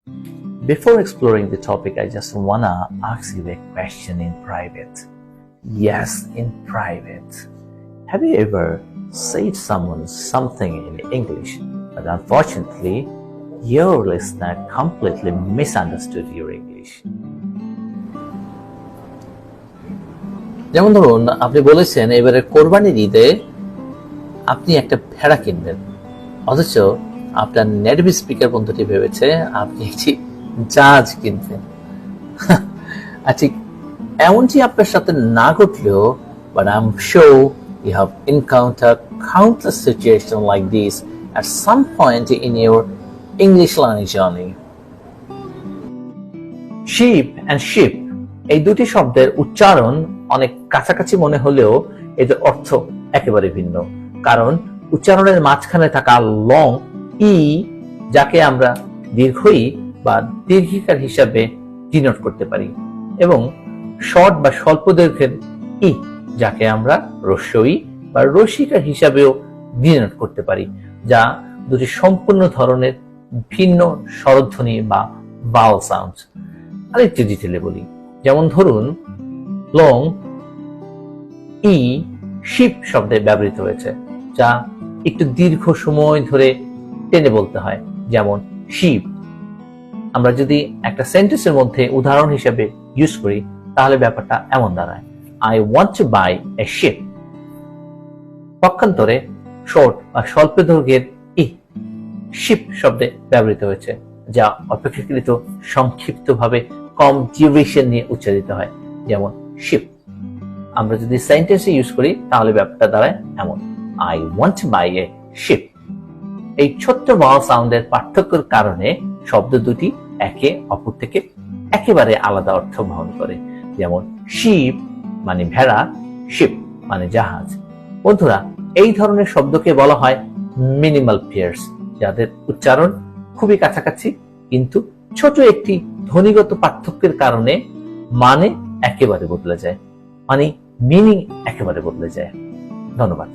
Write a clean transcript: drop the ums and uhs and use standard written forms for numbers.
Before exploring the topic, I just wanna ask you a question in private. Yes, in private. Have you ever said someone something in English, but unfortunately, your listener completely misunderstood your English? যেমন ধরুন, আপনি বলেছেন এবারে কোরবানির ঈদে আপনি একটা ভেড়া কিনবেন, অথচ আপনার নেটিভ স্পিকার বন্ধুটি ভেবেছে আপনি একটি জাহাজ কিনবেন। আর ঠিক এমনটি আপনার সাথে না ঘটলেও, but I'm sure you have encountered countless situations like this at some point in your English learning journey. Sheep and ship এই দুটি শব্দের উচ্চারণ অনেক কাছাকাছি মনে হলেও এদের অর্থ একেবারে ভিন্ন, কারণ উচ্চারণের মাঝখানে থাকা লং ই, যাকে আমরা দীর্ঘ ই বা দীর্ঘিকার হিসাবে ডিনোট করতে পারি, এবং শর্ট বা স্বল্প দৈর্ঘ্যের ই, যাকে আমরা হ্রস্ব ই বা রসিকার হিসাবেও ডিনোট করতে পারি, যা দুটি সম্পূর্ণ ধরনের ভিন্ন স্বরধ্বনি বা ভাওয়েল সাউন্ড। আরেকটু ডিটেলে বলি, যেমন ধরুন লং ই শিপ শব্দে ব্যবহৃত হয়েছে, যা একটু দীর্ঘ সময় ধরে টেনে বলতে হয়, যেমন শিপ। আমরা যদি একটা সেন্টেন্সের মধ্যে উদাহরণ হিসেবে ইউজ করি, তাহলে ব্যাপারটা এমন দাঁড়ায়, I want to buy a ship. পক্ষান্তরে শর্ট বা স্বল্প দৈর্ঘ্যের ই শিপ শব্দে ব্যবহৃত হয়েছে, যা অপেক্ষাকৃত সংক্ষিপ্তভাবে কম ডিউরেশন নিয়ে উচ্চারিত হয়, যেমন শিপ। আমরা যদি সেন্টেন্সে ইউজ করি, তাহলে ব্যাপারটা দাঁড়ায় এমন, I want to buy a ship. এই ছোট্ট ভাওয়েল সাউন্ডের পার্থক্যের কারণে শব্দ দুটি একে অপর থেকে একেবারে আলাদা অর্থ বহন করে, যেমন শিপ মানে ভেড়া, শিপ মানে জাহাজ। বন্ধুরা, এই ধরনের শব্দকে বলা হয় মিনিমাল পেয়ার্স, যাদের উচ্চারণ খুবই কাছাকাছি, কিন্তু ছোট একটি ধ্বনিগত পার্থক্যের কারণে মানে একেবারে বদলে যায়, মানে মিনিং একেবারে বদলে যায়। ধন্যবাদ।